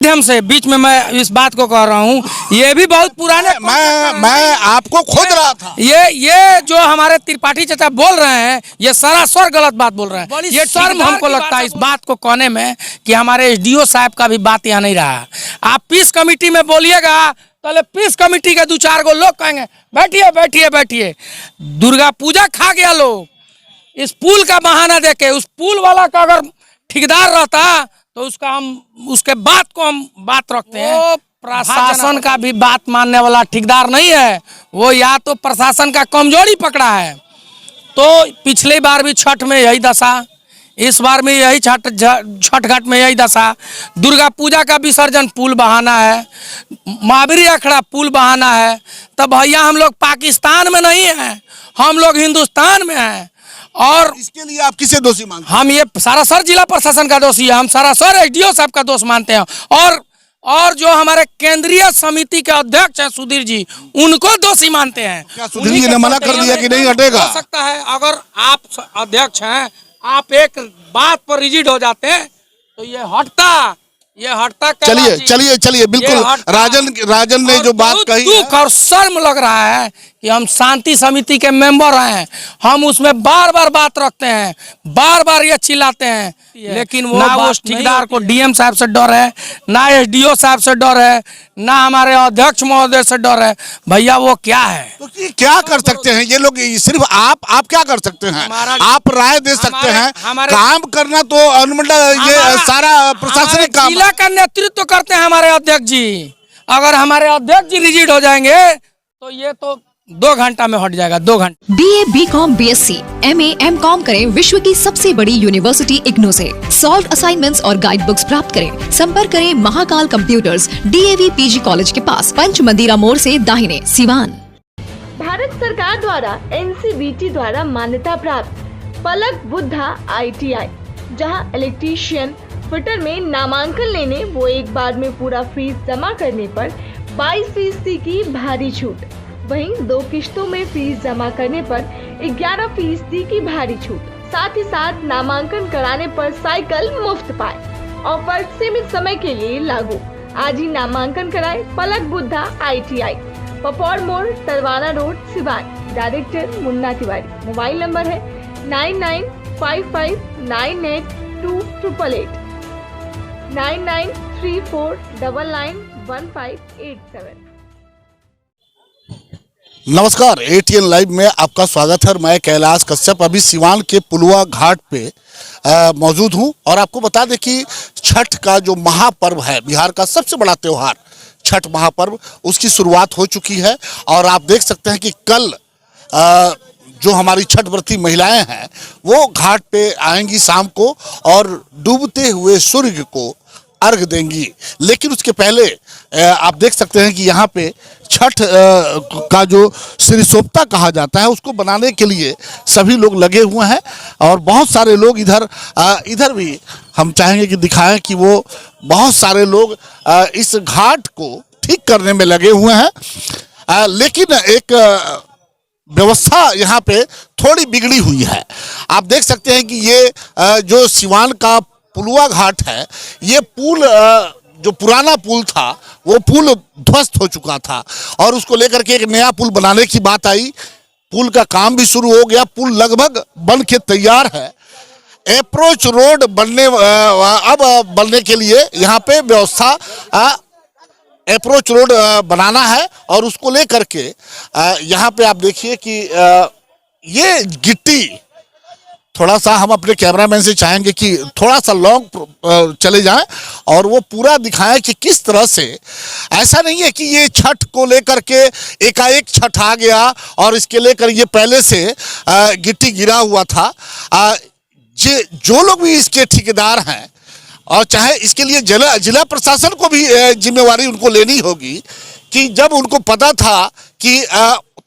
माध्यम से बीच में मैं इस बात को कह रहा हूँ, ये भी बहुत पुराने मैं आपको खोज रहा था। ये जो हमारे त्रिपाठी चाचा बोल रहे हैं, ये सरासर गलत बात बोल रहे हैं। ये शर्म हमको लगता है इस बात को कहने में कि हमारे एसडीओ साहब का भी बात यहाँ नहीं रहा। आप पीस कमेटी में बोलिएगा तो पीस कमेटी के 2-4 गो लोग कहेंगे बैठिए बैठिए बैठिए। दुर्गा पूजा खा गया लोग इस पुल का बहाना देके। उस पुल वाला का अगर ठेकेदार रहता तो उसका हम उसके बात को हम बात रखते हैं। प्रशासन का भी बात मानने वाला ठेकेदार नहीं है वो, या तो प्रशासन का कमजोरी पकड़ा है। तो पिछले बार भी छठ में यही दशा, इस बार में यही छठ घाट में यही दशा। दुर्गा पूजा का विसर्जन पुल बहाना है, महावीर अखड़ा पुल बहाना है। तब भैया हम लोग पाकिस्तान में नहीं हैं, हम लोग हिंदुस्तान में हैं। और इसके लिए आप किसे दोषी मानते हैं? हम ये सरासर जिला प्रशासन का दोषी है, हम सरासर एसडीओ साहब का दोष मानते हैं। और जो हमारे केंद्रीय समिति के अध्यक्ष हैं सुधीर जी, उनको दोषी मानते हैं। क्या सुधीर जी ने मना कर दिया कि नहीं हटेगा? हो सकता है अगर आप अध्यक्ष हैं, आप एक बात पर रिजिड हो जाते हैं तो ये हटता। चलिए बिल्कुल। राजन ने जो बात कही, दुख और शर्म लग रहा है कि हम शांति समिति के मेंबर हैं, हम उसमें बार बार बात रखते हैं, बार बार ये चिल्लाते हैं, लेकिन वो ना उस ठेकेदार को डीएम साहब से डर है, ना एसडीओ साहब से डर है, ना हमारे अध्यक्ष महोदय से डर है। भैया वो क्या है, तो क्या कर सकते हैं ये लोग? सिर्फ आप क्या कर सकते हैं? आप राय दे सकते हैं, काम करना तो अनुमंडल ये सारा प्रशासनिक काम जिला का नेतृत्व करते हैं हमारे अध्यक्ष जी। अगर हमारे अध्यक्ष जी रिजिड हो जाएंगे तो ये तो 2 घंटा में हट जाएगा, 2 घंटा। BA, BCom, BSc, MA, MCom करें विश्व की सबसे बड़ी यूनिवर्सिटी इग्नू से। सॉल्व असाइनमेंट्स और गाइड बुक्स प्राप्त करें। संपर्क करें Mahakal computers, DAV PG college के पास, पंच मंदिरा मोड़ से दाहिने, सिवान। भारत सरकार द्वारा NCVT द्वारा मान्यता प्राप्त पलक बुद्धा ITI, जहां इलेक्ट्रीशियन फिटर में नामांकन लेने वो एक बार में पूरा फीस जमा करने पर 22% की भारी छूट, वहीं 2 किश्तों में फीस जमा करने पर 11% की भारी छूट, साथ ही साथ नामांकन कराने पर साइकिल मुफ्त पाए। ऑफर सीमित समय के लिए लागू। आज ही नामांकन कराए पलक बुद्धा ITI, पपौर मोड़, Tarwana road, Siwan. Director Munna Tiwari. Mobile number है 9955982888, 9934991587। नमस्कार, ATN लाइव में आपका स्वागत है। मैं कैलाश कश्यप अभी सिवान के पुलवा घाट पे मौजूद हूं और आपको बता दें कि छठ का जो महापर्व है, बिहार का सबसे बड़ा त्यौहार छठ महापर्व, उसकी शुरुआत हो चुकी है। और आप देख सकते हैं कि कल जो हमारी छठ व्रती महिलाएं हैं वो घाट पे आएंगी शाम को और डूबते हुए सूर्य को अर्घ देंगी। लेकिन उसके पहले आप देख सकते हैं कि यहाँ पे छठ का जो श्रीसोपता कहा जाता है उसको बनाने के लिए सभी लोग लगे हुए हैं और बहुत सारे लोग इधर भी हम चाहेंगे कि दिखाएं कि वो बहुत सारे लोग इस घाट को ठीक करने में लगे हुए हैं। लेकिन एक व्यवस्था यहाँ पे थोड़ी बिगड़ी हुई है। आप देख सकते हैं कि ये जो सिवान का पुलवा घाट है, ये पुल जो पुराना पुल था वो पुल ध्वस्त हो चुका था और उसको लेकर के एक नया पुल बनाने की बात आई। पुल का काम भी शुरू हो गया, पुल लगभग बन के तैयार है। अप्रोच रोड बनने के लिए यहाँ पे व्यवस्था अप्रोच रोड बनाना है और उसको लेकर के यहाँ पे आप देखिए कि ये गिट्टी थोड़ा सा हम अपने कैमरामैन से चाहेंगे कि थोड़ा सा लॉन्ग चले जाएं और वो पूरा दिखाएं कि किस तरह से, ऐसा नहीं है कि ये छठ को लेकर के एकाएक छठ आ गया और इसके लेकर ये पहले से गिट्टी गिरा हुआ था। जो लोग भी इसके ठेकेदार हैं और चाहे इसके लिए जिला प्रशासन को भी जिम्मेवारी उनको लेनी होगी कि जब उनको पता था कि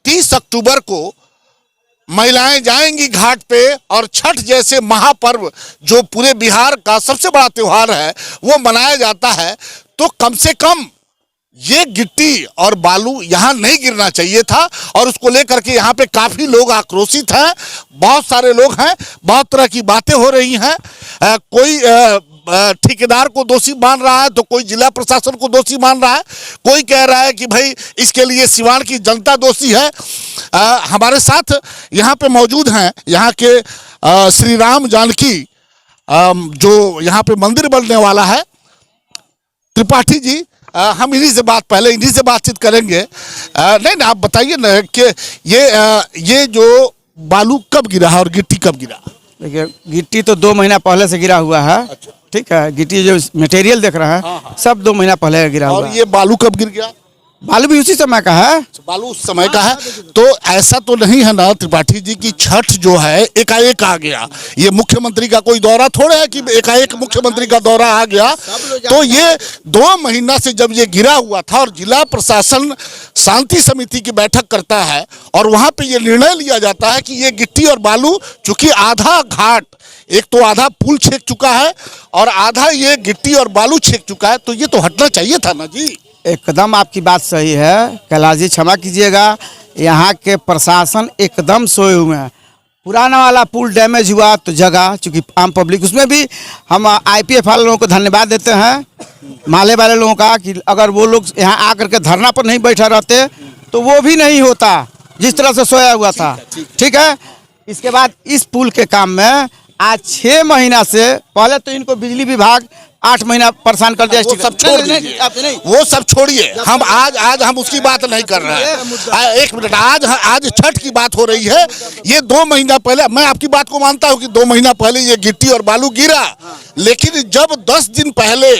30 अक्टूबर को महिलाएं जाएंगी घाट पे और छठ जैसे महापर्व जो पूरे बिहार का सबसे बड़ा त्यौहार है वो मनाया जाता है, तो कम से कम ये गिट्टी और बालू यहाँ नहीं गिरना चाहिए था। और उसको लेकर के यहाँ पे काफ़ी लोग आक्रोशित हैं, बहुत सारे लोग हैं, बहुत तरह की बातें हो रही हैं। कोई ठेकेदार को दोषी मान रहा है, तो कोई जिला प्रशासन को दोषी मान रहा है, कोई कह रहा है कि भाई इसके लिए सिवान की जनता दोषी है। हमारे साथ यहाँ पे मौजूद हैं यहाँ के श्री राम जानकी जो यहाँ पे मंदिर बनने वाला है, त्रिपाठी जी। हम इन्हीं से बातचीत करेंगे। नहीं आप बताइए ना कि ये जो बालू कब गिरा है और गिट्टी कब गिरा? देखिए, गिट्टी तो 2 महीना पहले से गिरा हुआ है। अच्छा। ठीक है, गिट्टी जो मटेरियल देख रहे हैं सब 2 महीना पहले गिरा हुआ और है। ये बालू कब गिर गया? बालू भी उसी समय का है। बालू उस समय का है। तो ऐसा तो नहीं है ना त्रिपाठी जी की छठ जो है एकाएक आ गया? ये मुख्यमंत्री का कोई दौरा थोड़ा है कि एकाएक मुख्यमंत्री का दौरा आ गया। तो ये 2 महीना से जब ये गिरा हुआ था और जिला प्रशासन शांति समिति की बैठक करता है और वहां पे ये निर्णय लिया जाता है कि ये गिट्टी और बालू, चूंकि आधा घाट, एक तो आधा पुल छेक चुका है और आधा ये गिट्टी और बालू छेक चुका है, तो ये तो हटना चाहिए था ना जी। एकदम आपकी बात सही है कैलाश जी, क्षमा कीजिएगा, यहाँ के प्रशासन एकदम सोए हुए हैं। पुराना वाला पुल डैमेज हुआ तो जगह, चूँकि आम पब्लिक, उसमें भी हम IPF वाले लोगों को धन्यवाद देते हैं, माले वाले लोगों का, कि अगर वो लोग यहाँ आकर के धरना पर नहीं बैठा रहते तो वो भी नहीं होता जिस तरह से सोया हुआ था। ठीक है, इसके बाद इस पुल के काम में आज 6 महीना से, पहले तो इनको बिजली विभाग 8 महीना परेशान कर दिया। वो सब छोड़ दीजिए, वो सब छोड़िए, हम आज हम उसकी बात नहीं कर रहे हैं। 1 मिनट, आज छठ की बात हो रही है। ये 2 महीना पहले, मैं आपकी बात को मानता हूँ कि 2 महीना पहले ये गिट्टी और बालू गिरा, लेकिन जब 10 दिन पहले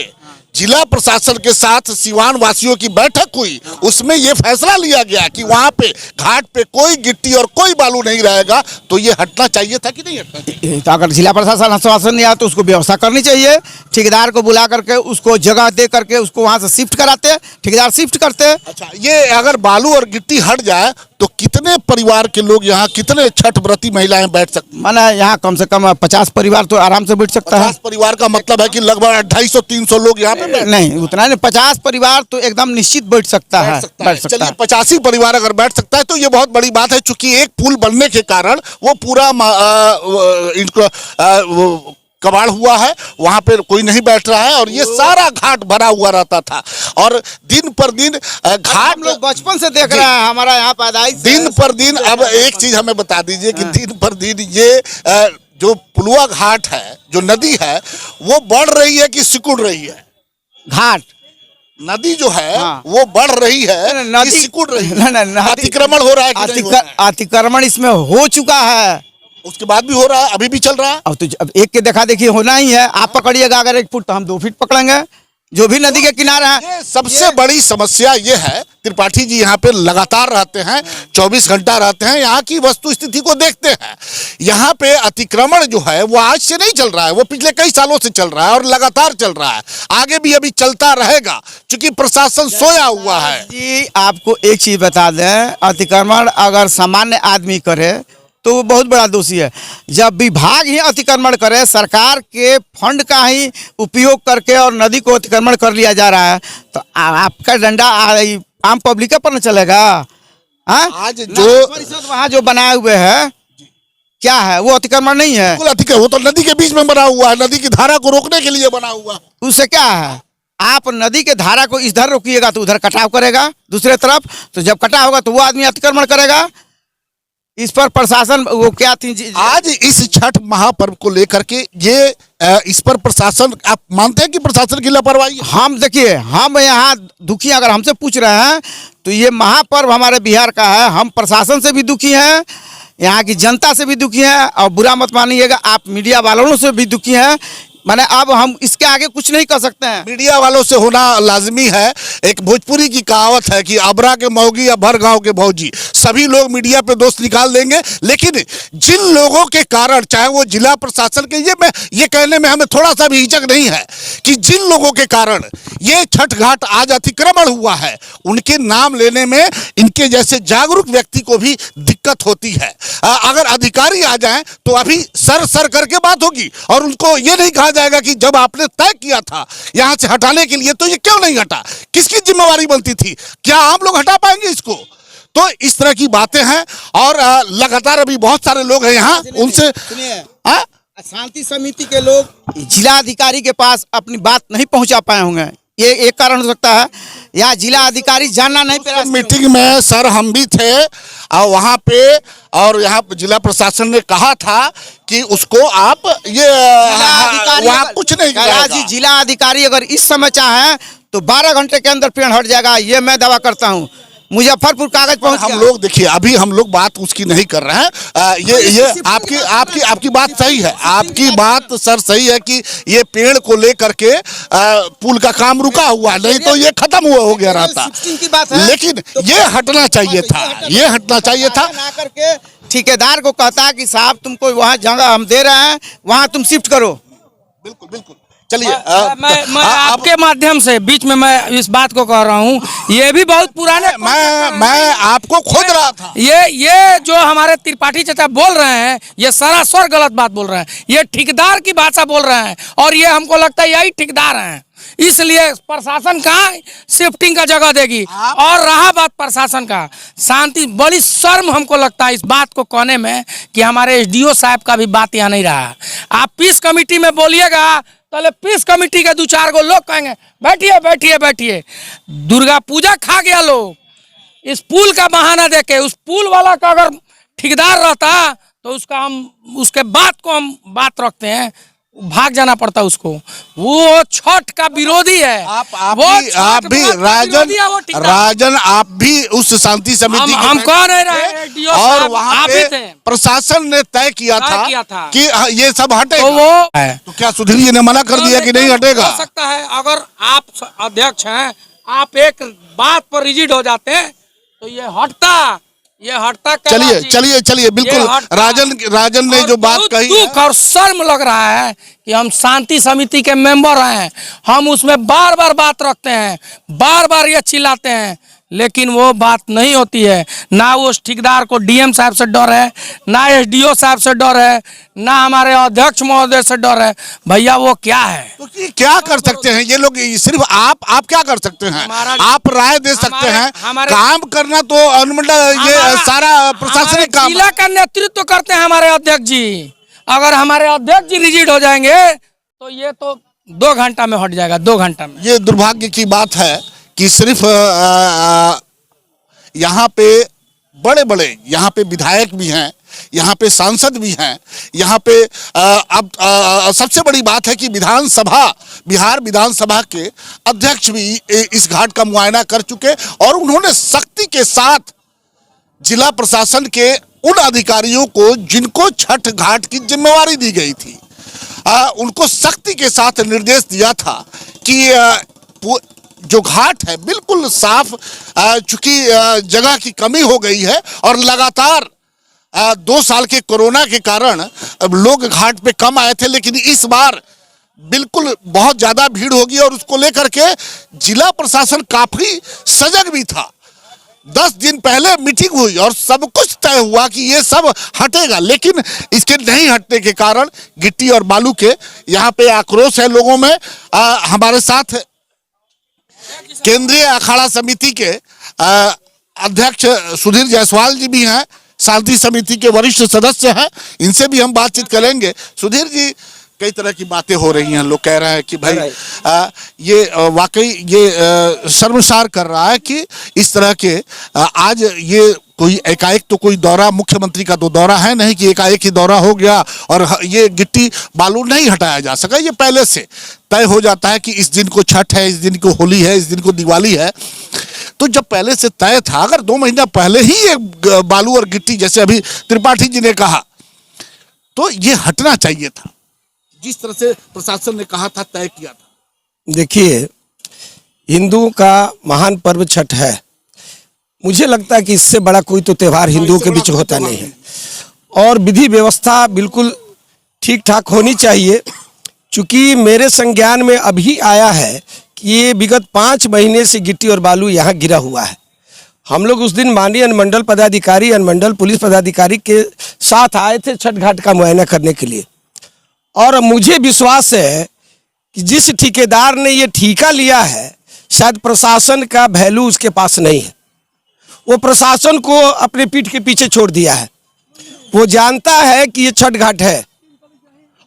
जिला प्रशासन के साथ सिवान वासियों की बैठक हुई, उसमें यह फैसला लिया गया कि वहां पे घाट पे कोई गिट्टी और कोई बालू नहीं रहेगा, तो ये हटना चाहिए था कि नहीं हटना चाहिए? तो अगर जिला प्रशासन आश्वासन नहीं आया तो उसको व्यवस्था करनी चाहिए, ठेकेदार को बुला करके उसको जगह दे करके उसको वहां से शिफ्ट कराते, ठेकेदार शिफ्ट करते। अच्छा, ये अगर बालू और गिट्टी हट जाए तो कितने परिवार के लोग यहाँ, कितने छठ व्रती महिलाएं बैठ सकती? माना यहाँ कम से कम 50 परिवार तो आराम से बैठ सकता है। 50 परिवार का मतलब है कि लगभग 250-300 लोग यहाँ पे नहीं, उतना नहीं, 50 परिवार तो एकदम निश्चित बैठ सकता है। चलिए, 85 परिवार अगर बैठ सकता है तो ये बहुत बड़ी बात है, क्योंकि एक पुल बनने के कारण वो पूरा कबाड़ हुआ है, वहां पे कोई नहीं बैठ रहा है और ये सारा घाट भरा हुआ रहता था। और दिन पर दिन घाट, हम लोग बचपन से देख रहे हैं, हमारा यहाँ पैदाइश दिन पर दिन। अब एक चीज हमें बता दीजिए कि दिन पर दिन ये जो पुलवा घाट है, जो नदी है, वो बढ़ रही है कि सिकुड़ रही है? घाट नदी जो है हाँ। वो बढ़ रही है नदी कि सिकुड़ रही है? नहीं, अतिक्रमण हो रहा है कि नहीं हो रहा है? अतिक्रमण इसमें हो चुका है, उसके बाद भी हो रहा है, अभी भी चल रहा है। अब तो अब एक के देखा देखी होना ही है। आप पकड़िएगा अगर 1 फुट तो हम 2 फीट पकड़ेंगे, जो भी नदी के किनारे है। ये सबसे बड़ी समस्या ये है, त्रिपाठी जी यहाँ पे लगातार रहते हैं, 24 घंटा रहते हैं, यहाँ की वस्तु स्थिति को देखते हैं। यहाँ पे अतिक्रमण जो है वो आज से नहीं चल रहा है, वो पिछले कई सालों से चल रहा है और लगातार चल रहा है, आगे भी अभी चलता रहेगा, क्योंकि प्रशासन सोया हुआ है। जी, आपको एक चीज बता दें, अतिक्रमण अगर सामान्य आदमी करे तो वो बहुत बड़ा दोषी है। जब विभाग ही अतिक्रमण करे, सरकार के फंड का ही उपयोग करके और नदी को अतिक्रमण कर लिया जा रहा है, तो आपका डंडा आम पब्लिक पर न चलेगा। आज जो वहाँ जो बनाए हुए है क्या है, वो अतिक्रमण नहीं है, वो तो नदी के बीच में बना हुआ है, नदी की धारा को रोकने के लिए बना हुआ है। उससे क्या है, आप नदी के धारा को इधर रोकिएगा तो उधर कटाव करेगा दूसरे तरफ, तो जब कटाव होगा तो वो आदमी अतिक्रमण करेगा। इस पर प्रशासन वो क्या थी आज इस छठ महापर्व को लेकर के ये इस पर प्रशासन, आप मानते हैं कि प्रशासन की लापरवाही? हम देखिए, हम यहाँ दुखी, अगर हमसे पूछ रहे हैं तो ये महापर्व हमारे बिहार का है, हम प्रशासन से भी दुखी हैं, यहाँ की जनता से भी दुखी हैं, और बुरा मत मानिएगा, आप मीडिया वालों से भी दुखी हैं। मैंने अब हम इसके आगे कुछ नहीं कर सकते हैं। मीडिया वालों से होना लाजमी है। एक भोजपुरी की कहावत है कि अबरा के मौगी या भर गांव के भौजी, सभी लोग मीडिया पे दोष निकाल देंगे, लेकिन जिन लोगों के कारण, चाहे वो जिला प्रशासन के, ये कहने में हमें थोड़ा सा भी हिचक नहीं है कि जिन लोगों के कारण ये छठ घाट आज अतिक्रमण हुआ है, उनके नाम लेने में इनके जैसे जागरूक व्यक्ति को भी दिक्कत होती है। अगर अधिकारी आ जाएं तो अभी सर करके बात होगी और उनको ये नहीं कहा जाएगा कि जब आपने तय किया था यहां से हटाने के लिए तो ये क्यों नहीं हटा, किसकी जिम्मेवारी बनती थी, क्या आम लोग हटा पाएंगे इसको? तो इस तरह की बातें हैं और लगातार अभी बहुत सारे लोग हैं यहाँ, उनसे शांति समिति के लोग जिला अधिकारी के पास अपनी बात नहीं पहुंचा पाए होंगे, ये एक कारण हो सकता है। यहाँ जिला अधिकारी जानना नहीं पड़ा। मीटिंग में सर हम भी थे और वहाँ पे, और यहाँ पे जिला प्रशासन ने कहा था कि उसको आप ये वहाँ कुछ नहीं कैलाश जी, जिला अधिकारी अगर इस समय चाहें तो 12 घंटे के अंदर पेड़ हट जाएगा, ये मैं दावा करता हूँ। मुजफ्फरपुर कागज पहुंच हम लोग देखिए, अभी हम लोग बात उसकी नहीं कर रहे हैं। ये आपकी बात सही है, आपकी बात सर सही है कि ये पेड़ को लेकर के पुल का काम रुका हुआ, नहीं तो ये खत्म हो गया रहता। की बात है, लेकिन ये हटना चाहिए था, ये हटना चाहिए था। ना करके ठेकेदार को कहता है कि साहब तुमको वहाँ जगह हम दे रहे हैं, वहाँ तुम शिफ्ट करो। बिल्कुल बिल्कुल, चलिए मैं आपके माध्यम से बीच में मैं इस बात को कह रहा हूँ, ये भी बहुत पुराने, मैं आपको खोज रहा था। ये जो हमारे त्रिपाठी चाचा बोल रहे हैं, ये सरासर गलत बात बोल रहे हैं। ये ठेकेदार की भाषा बोल रहे हैं और ये हमको लगता है यही ठेकेदार हैं। इसलिए प्रशासन कहाँ शिफ्टिंग का जगह देगी। और रहा बात प्रशासन का, शांति, बड़ी शर्म हमको लगता है इस बात को कहने में कि हमारे एसडीओ साहब का भी बात यहाँ नहीं रहा। आप पीस कमेटी में बोलिएगा, पहले पीस कमेटी के 2-4 गो लोग कहेंगे बैठिए बैठिए बैठिए। दुर्गा पूजा खा गया लोग इस पुल का बहाना देके। उस पुल वाला का अगर ठेकेदार रहता तो उसके बात को हम बात रखते हैं, भाग जाना पड़ता उसको। वो छठ का विरोधी है। आप भी राजन आप भी उस शांति समिति हम कह नहीं रहे, और वहाँ पे प्रशासन ने तय किया था कि ये सब हटेगा। तो वो तो क्या सुधीर जी ने मना कर दिया कि नहीं हटेगा? हो सकता है, अगर आप अध्यक्ष हैं, आप एक बात पर रिजिड हो जाते हैं तो ये हटता। चलिए बिल्कुल। राजन ने जो बात कही, दुख और शर्म लग रहा है कि हम शांति समिति के मेंबर हैं, हम उसमें बार बार बात रखते हैं, बार बार ये चिल्लाते हैं, लेकिन वो बात नहीं होती है। ना उस ठेकेदार को डीएम साहब से डर है, ना एसडीओ साहब से डर है, ना हमारे अध्यक्ष महोदय से डर है। भैया वो क्या है, तो क्या कर सकते हैं ये लोग? सिर्फ आप क्या कर सकते हैं? आप राय दे सकते हैं, काम करना तो अनुमंडल ये सारा प्रशासनिक काम। जिला का नेतृत्व करते हैं हमारे अध्यक्ष जी। अगर हमारे अध्यक्ष जी रिजिड हो जाएंगे तो ये तो 2 घंटा में हट जाएगा, 2 घंटा में। ये दुर्भाग्य की बात है कि सिर्फ यहाँ पे बड़े यहाँ पे विधायक भी हैं, यहाँ पे सांसद भी हैं, यहाँ पे अब सबसे बड़ी बात है कि बिहार विधानसभा के अध्यक्ष भी इस घाट का मुआयना कर चुके और उन्होंने सख्ती के साथ जिला प्रशासन के उन अधिकारियों को जिनको छठ घाट की जिम्मेवारी दी गई थी, उनको सख्ती के साथ निर्देश दिया था कि जो घाट है बिल्कुल साफ, चूंकि जगह की कमी हो गई है और लगातार 2 साल के कोरोना के कारण लोग घाट पे कम आए थे, लेकिन इस बार बिल्कुल बहुत ज्यादा भीड़ होगी और उसको लेकर के जिला प्रशासन काफी सजग भी था। 10 दिन पहले मीटिंग हुई और सब कुछ तय हुआ कि ये सब हटेगा, लेकिन इसके नहीं हटने के कारण गिट्टी और बालू के यहाँ पे आक्रोश है लोगों में। हमारे साथ केंद्रीय अखाड़ा समिति के अध्यक्ष सुधीर जायसवाल जी भी हैं, शांति समिति के वरिष्ठ सदस्य हैं, इनसे भी हम बातचीत करेंगे। सुधीर जी, कई तरह की बातें हो रही हैं, लोग कह रहे हैं कि भाई ये वाकई ये शर्मसार कर रहा है कि इस तरह के आज ये कोई एकाएक तो कोई दौरा, मुख्यमंत्री का तो दौरा है नहीं कि एकाएक ही दौरा हो गया और ये गिट्टी बालू नहीं हटाया जा सका। ये पहले से तय हो जाता है कि इस दिन को छठ है, इस दिन को होली है, इस दिन को दिवाली है। तो जब पहले से तय था, अगर 2 महीना पहले ही ये बालू और गिट्टी जैसे अभी त्रिपाठी जी ने कहा, तो ये हटना चाहिए था, जिस तरह से प्रशासन ने कहा था, तय किया था। देखिए, हिंदुओं का महान पर्व छठ है। मुझे लगता है कि इससे बड़ा कोई तो त्यौहार हिंदुओं के बीच होता नहीं है और विधि व्यवस्था बिल्कुल ठीक ठाक होनी चाहिए। चूँकि मेरे संज्ञान में अभी आया है कि ये विगत 5 महीने से गिट्टी और बालू यहाँ गिरा हुआ है। हम लोग उस दिन माननीय अनुमंडल पदाधिकारी, अनुमंडल पुलिस पदाधिकारी के साथ आए थे छठ घाट का मुआयना करने के लिए, और मुझे विश्वास है कि जिस ठेकेदार ने ये ठेका लिया है, शायद प्रशासन का वैल्यू उसके पास नहीं है। वो प्रशासन को अपने पीठ के पीछे छोड़ दिया है। वो जानता है कि ये छठ घाट है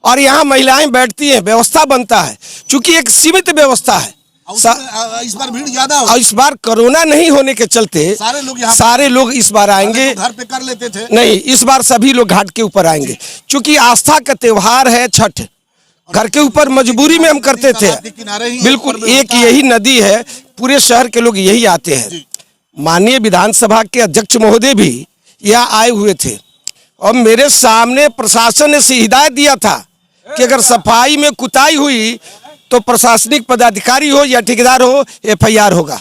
और यहाँ महिलाएं बैठती हैं, व्यवस्था बनता है, चूंकि एक सीमित व्यवस्था है। इस बार भीड़ ज्यादा और इस बार कोरोना नहीं होने के चलते सारे लोग इस बार आएंगे। घर पे कर लेते थे, नहीं, इस बार सभी लोग घाट के ऊपर आएंगे, क्योंकि आस्था का त्योहार है छठ। घर के ऊपर मजबूरी में हम करते थे। बिल्कुल, एक यही नदी है, पूरे शहर के लोग यही आते हैं। माननीय विधानसभा के अध्यक्ष महोदय भी यहाँ आए हुए थे और मेरे सामने प्रशासन ने से हिदायत दिया था कि अगर सफाई में कुताही हुई तो प्रशासनिक पदाधिकारी हो या ठेकेदार हो, FIR होगा,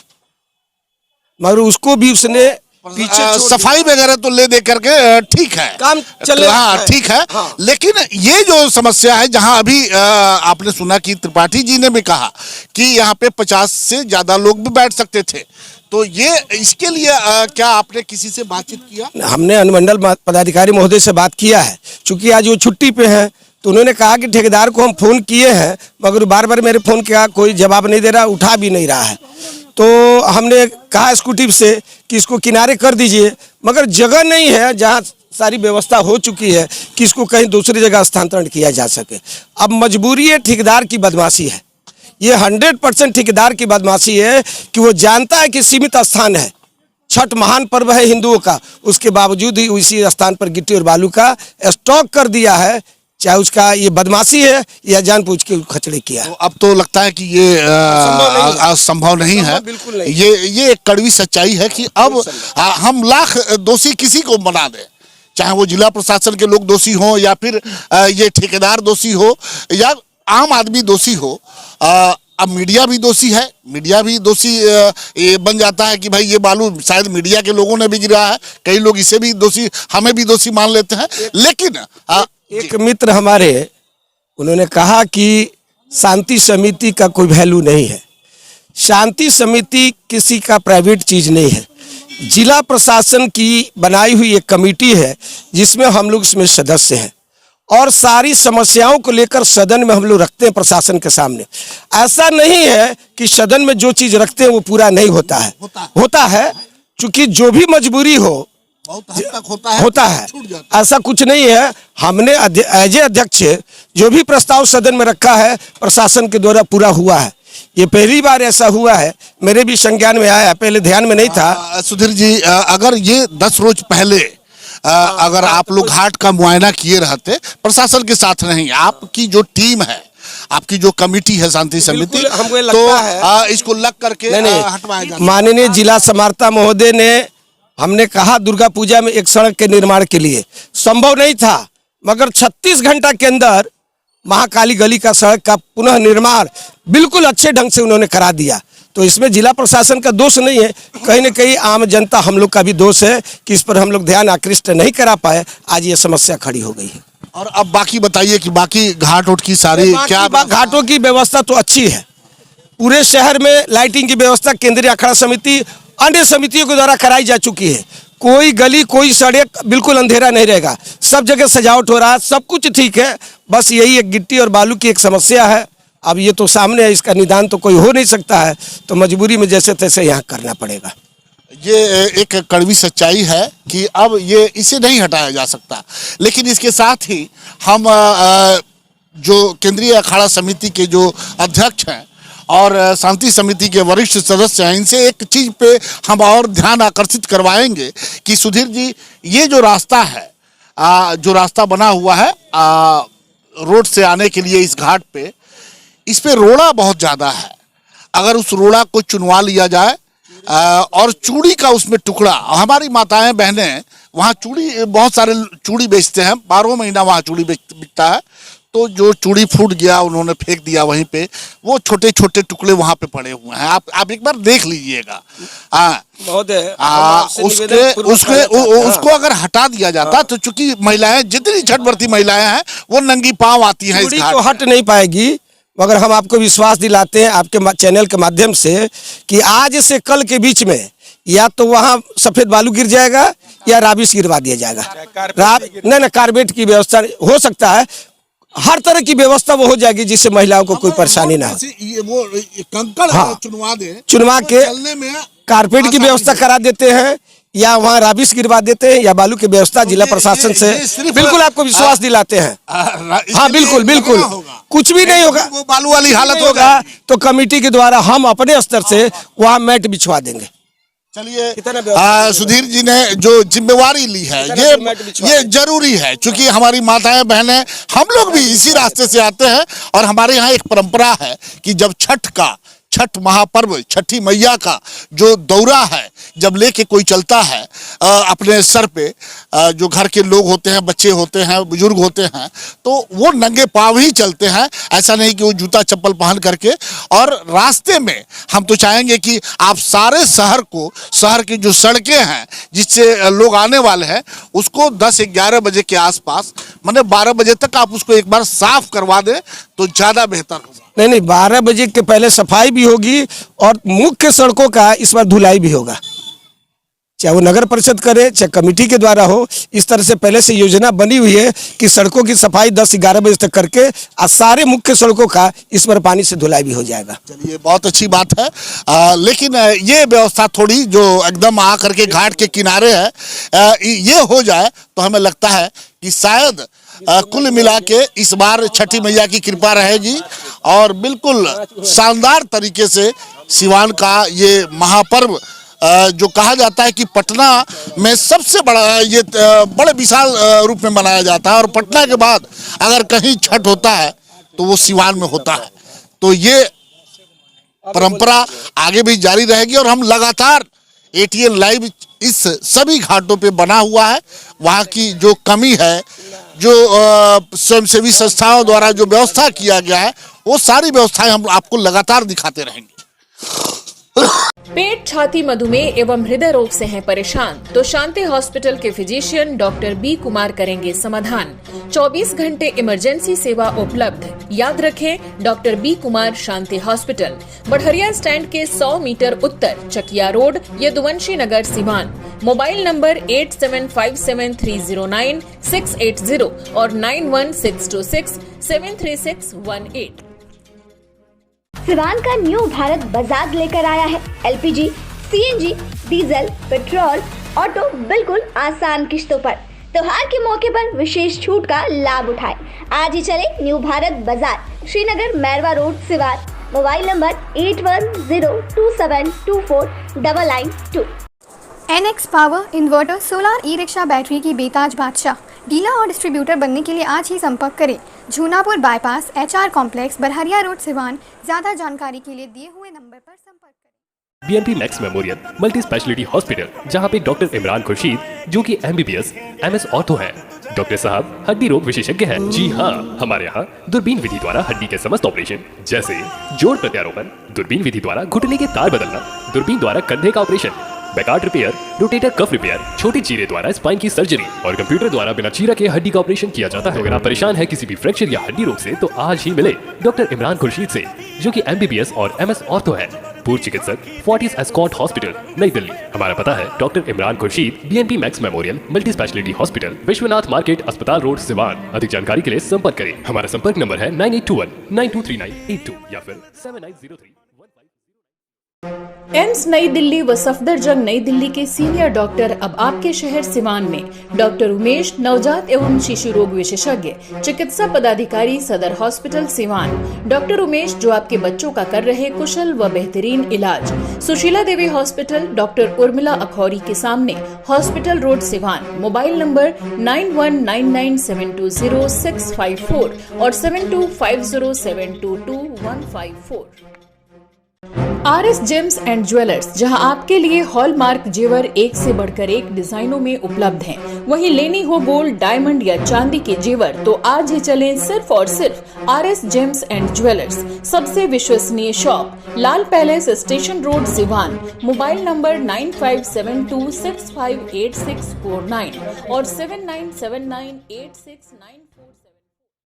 मगर उसको भी उसने पीछे सफाई वगैरह तो ले दे करके ठीक है, काम चल रहा है। ठीक है। हाँ। लेकिन ये जो समस्या है, जहां अभी आपने सुना कि त्रिपाठी जी ने भी कहा कि यहाँ पे 50 से ज्यादा लोग भी बैठ सकते थे, तो ये इसके लिए क्या आपने किसी से बातचीत किया? हमने अनुमंडल पदाधिकारी महोदय से बात किया है, चूंकि आज वो छुट्टी पे हैं, तो उन्होंने कहा कि ठेकेदार को हम फोन किए हैं, मगर बार बार मेरे फोन का कोई जवाब नहीं दे रहा, उठा भी नहीं रहा है। तो हमने कहा एक्जीक्यूटिव से कि इसको किनारे कर दीजिए, मगर जगह नहीं है जहां सारी व्यवस्था हो चुकी है कि इसको कहीं दूसरी जगह स्थानांतरण किया जा सके। अब मजबूरी है, ठेकेदार की बदमाशी है, ये 100% ठेकेदार की बदमाशी है कि वो जानता है कि सीमित स्थान है, छठ महान पर्व है हिंदुओं का, उसके बावजूद ही उसी स्थान पर गिट्टी और बालू का स्टॉक कर दिया है। चाहे उसका ये बदमाशी है या जानबूझ के खचड़े किया। तो अब तो लगता है कि ये संभव नहीं है। बिल्कुल नहीं। ये एक कड़वी सच्चाई है कि अब हम लाख दोषी किसी को बना दें, चाहे वो जिला प्रशासन के लोग दोषी हों या फिर ये ठेकेदार दोषी हो या आम आदमी दोषी हो, अब मीडिया भी दोषी है। मीडिया भी दोषी ये बन जाता है कि भाई ये बालू शायद मीडिया के लोगों ने भी गिरा है, कई लोग इसे भी दोषी, हमें भी दोषी मान लेते हैं। लेकिन एक मित्र हमारे, उन्होंने कहा कि शांति समिति का कोई वैल्यू नहीं है। शांति समिति किसी का प्राइवेट चीज नहीं है, जिला प्रशासन की बनाई हुई एक कमेटी है जिसमें हम लोग इसमें सदस्य हैं और सारी समस्याओं को लेकर सदन में हम लोग रखते हैं प्रशासन के सामने। ऐसा नहीं है कि सदन में जो चीज रखते हैं वो पूरा नहीं होता है, होता है, क्योंकि जो भी मजबूरी हो बहुत हद तक होता है, ऐसा कुछ नहीं है। हमने एज अध्यक्ष जो भी प्रस्ताव सदन में रखा है प्रशासन के द्वारा पूरा हुआ है। ये पहली बार ऐसा हुआ है, मेरे भी संज्ञान में आया, पहले ध्यान में नहीं था। सुधीर जी, अगर ये 10 रोज पहले अगर आप लोग घाट का मुआयना किए रहते, प्रशासन के साथ नहीं, आपकी जो टीम है, आपकी जो कमेटी है शांति समिति, हमको तो लगता है इसको लग करके हटवाया जाता। माननीय जिला समाहर्ता महोदय ने, हमने कहा दुर्गा पूजा में एक सड़क के निर्माण के लिए संभव नहीं था, मगर 36 घंटा के अंदर महाकाली गली का सड़क का पुनः निर्माण बिल्कुल अच्छे ढंग से उन्होंने करा दिया। तो इसमें जिला प्रशासन का दोष नहीं है, कहीं न कहीं आम जनता हम लोग का भी दोष है कि इस पर हम लोग ध्यान आकृष्ट नहीं करा पाए, आज ये समस्या खड़ी हो गई है। और अब बाकी बताइए कि बाकी घाट उठ की सारी क्या घाटों की व्यवस्था तो अच्छी है, पूरे शहर में लाइटिंग की व्यवस्था केंद्रीय अखाड़ा समिति अन्य समितियों के द्वारा कराई जा चुकी है। कोई गली कोई सड़क बिल्कुल अंधेरा नहीं रहेगा, सब जगह सजावट हो रहा है, सब कुछ ठीक है। बस यही एक गिट्टी और बालू की एक समस्या है। अब ये तो सामने है, इसका निदान तो कोई हो नहीं सकता है, तो मजबूरी में जैसे तैसे यहाँ करना पड़ेगा। ये एक कड़वी सच्चाई है कि अब ये इसे नहीं हटाया जा सकता। लेकिन इसके साथ ही हम जो केंद्रीय अखाड़ा समिति के जो अध्यक्ष हैं और शांति समिति के वरिष्ठ सदस्य हैं, इनसे एक चीज पे हम और ध्यान आकर्षित करवाएंगे कि सुधीर जी, ये जो रास्ता है, जो रास्ता बना हुआ है रोड से आने के लिए इस घाट पे, इस पे रोड़ा बहुत ज़्यादा है। अगर उस रोड़ा को चुनवा लिया जाए और चूड़ी का उसमें टुकड़ा, हमारी माताएं बहनें वहाँ चूड़ी, बहुत सारे चूड़ी बेचते हैं, 12 महीना वहाँ चूड़ी बिकता है, तो जो चूड़ी फूट गया उन्होंने फेंक दिया वहीं पे, वो छोटे छोटे टुकड़े वहाँ पे पड़े हुए हैं, आप एक बार देख लीजिएगा। उसको अगर हटा दिया जाता तो चूंकि महिलाएं, जितनी छठ व्रती महिलाएं हैं वो नंगी पांव आती हैं, इस घाट तो हट नहीं पाएगी। मगर हम आपको विश्वास दिलाते हैं आपके चैनल के माध्यम से कि आज से कल के बीच में या तो वहाँ सफेद बालू गिर जाएगा या राबिश गिरवा दिया जाएगा। नहीं, कार्बेट की व्यवस्था हो सकता है, हर तरह की व्यवस्था वो हो जाएगी जिससे महिलाओं को कोई परेशानी ना हो। वो कंकड़ चुनवा दे, चुनवा के चलने में कारपेट की व्यवस्था करा देते हैं या वहाँ राबिश गिरवा देते हैं या बालू की व्यवस्था जिला प्रशासन से ये सिर्फ- बिल्कुल आपको विश्वास दिलाते हैं। हाँ बिल्कुल बिल्कुल, कुछ भी नहीं होगा, वो बालू वाली हालत नहीं होगा। तो कमेटी के द्वारा हम अपने स्तर से वहाँ मैट बिछवा देंगे। चलिए कितना व्यवस्था सुधीर जी ने जो जिम्मेवारी ली है ये जरूरी है, क्योंकि हमारी माताएं बहनें हम लोग भी इसी रास्ते से आते हैं और हमारे यहाँ एक परंपरा है कि जब छठ महापर्व, छठी मैया का जो दौरा है जब लेके कोई चलता है अपने सर पे, जो घर के लोग होते हैं, बच्चे होते हैं, बुजुर्ग होते हैं, तो वो नंगे पाँव ही चलते हैं, ऐसा नहीं कि वो जूता चप्पल पहन करके। और रास्ते में हम तो चाहेंगे कि आप सारे शहर की जो सड़कें हैं जिससे लोग आने वाले हैं उसको 10-11 बजे के आसपास, मतलब 12 बजे तक आप उसको एक बार साफ करवा दें तो ज़्यादा बेहतर होगा। नहीं 12 बजे के पहले सफाई भी होगी और मुख्य सड़कों का इस बार धुलाई भी होगा, चाहे वो नगर परिषद करे चाहे कमेटी के द्वारा हो। इस तरह से पहले से योजना बनी हुई है कि सड़कों की सफाई 10-11 बजे तक करके और सारे मुख्य सड़कों का इस बार पानी से धुलाई भी हो जाएगा। चलिए बहुत अच्छी बात है, लेकिन ये व्यवस्था थोड़ी जो एकदम आ करके घाट के किनारे है, ये हो जाए तो हमें लगता है कि शायद कुल मिला के इस बार छठी मैया की कृपा रहेगी और बिल्कुल शानदार तरीके से सिवान का ये महापर्व जो कहा जाता है कि पटना में सबसे बड़ा ये बड़े विशाल रूप में मनाया जाता है और पटना के बाद अगर कहीं छठ होता है तो वो सिवान में होता है। तो ये परंपरा आगे भी जारी रहेगी और हम लगातार ATN लाइव इस सभी घाटों पे बना हुआ है। वहाँ की जो कमी है, जो स्वयंसेवी संस्थाओं द्वारा जो व्यवस्था किया गया है, वो सारी व्यवस्थाएं हम आपको लगातार दिखाते रहेंगे। पेट, छाती, मधुमेह एवं हृदय रोग से हैं परेशान तो शांति हॉस्पिटल के फिजिशियन डॉक्टर बी कुमार करेंगे समाधान। 24 घंटे इमरजेंसी सेवा उपलब्ध। याद रखें डॉक्टर बी कुमार शांति हॉस्पिटल, बढ़रिया स्टैंड के 100 मीटर उत्तर, चकिया रोड, यदुवंशी नगर, सिवान। मोबाइल नंबर 8757309680 और 9162673618। सिवान का न्यू भारत बाजार लेकर आया है LPG, CNG, diesel, petrol, auto बिल्कुल आसान किश्तों पर। त्योहार के मौके पर विशेष छूट का लाभ उठाएं। आज ही चले new Bharat Bazaar, Srinagar, Mairwa road, Siwan. Mobile number 8102724992। NX power inverter, solar, e rickshaw, battery की बेताज बादशाह। डीलर और डिस्ट्रीब्यूटर बनने के लिए आज ही संपर्क करें। Jhunapur bypass, HR complex, Barharia road, Siwan. ज़्यादा जानकारी के लिए दिए हुए नंबर पर संपर्क करें। BNP max memorial multi speciality hospital, जहां पे डॉक्टर इमरान खुर्शीद जो कि MBBS MS ऑर्थो हैं। डॉक्टर साहब हड्डी रोग विशेषज्ञ हैं। जी हाँ, हमारे यहाँ दूरबीन विधि द्वारा हड्डी के समस्त ऑपरेशन जैसे जोड़ प्रत्यारोपण, दूरबीन विधि द्वारा घुटने के तार बदलना, दूरबीन द्वारा कंधे का operation, Bankart repair, rotator cuff repair, छोटे चीरे द्वारा स्पाइन की सर्जरी और कंप्यूटर द्वारा बिना चीरा के हड्डी का ऑपरेशन किया जाता है। अगर आप परेशान हैं किसी भी फ्रैक्चर या हड्डी रोग से तो आज ही मिले डॉक्टर इमरान खुर्शीद से, जो कि MBBS और MS ऑर्थो है। पूर्व चिकित्सक, फोर्टिस एस्कॉट हॉस्पिटल, नई दिल्ली। हमारा पता है doctor Imran Khurshid, BNP max memorial multi speciality hospital, Vishwanath market, अस्पताल रोड, सिवान। अधिक जानकारी के लिए संपर्क करें। हमारा संपर्क नंबर है 9821923982 या फिर 7903। एम्स नई दिल्ली व सफदरजंग नई दिल्ली के सीनियर डॉक्टर अब आपके शहर सिवान में। डॉक्टर उमेश, नवजात एवं शिशु रोग विशेषज्ञ, चिकित्सा पदाधिकारी, सदर हॉस्पिटल, सिवान। डॉक्टर उमेश जो आपके बच्चों का कर रहे कुशल व बेहतरीन इलाज। सुशीला देवी हॉस्पिटल, डॉक्टर उर्मिला अखौरी के सामने, hospital road, Siwan. Mobile number 9199720654 और 7250722154। RS जेम्स एंड ज्वेलर्स, जहां आपके लिए हॉलमार्क जेवर एक से बढ़कर एक डिजाइनों में उपलब्ध हैं। वहीं लेनी हो गोल्ड, डायमंड या चांदी के जेवर तो आज ही चलें सिर्फ और सिर्फ RS जेम्स एंड ज्वेलर्स। सबसे विश्वसनीय shop, Lal palace, station road, Siwan. Mobile number 9572658649 और 79798695।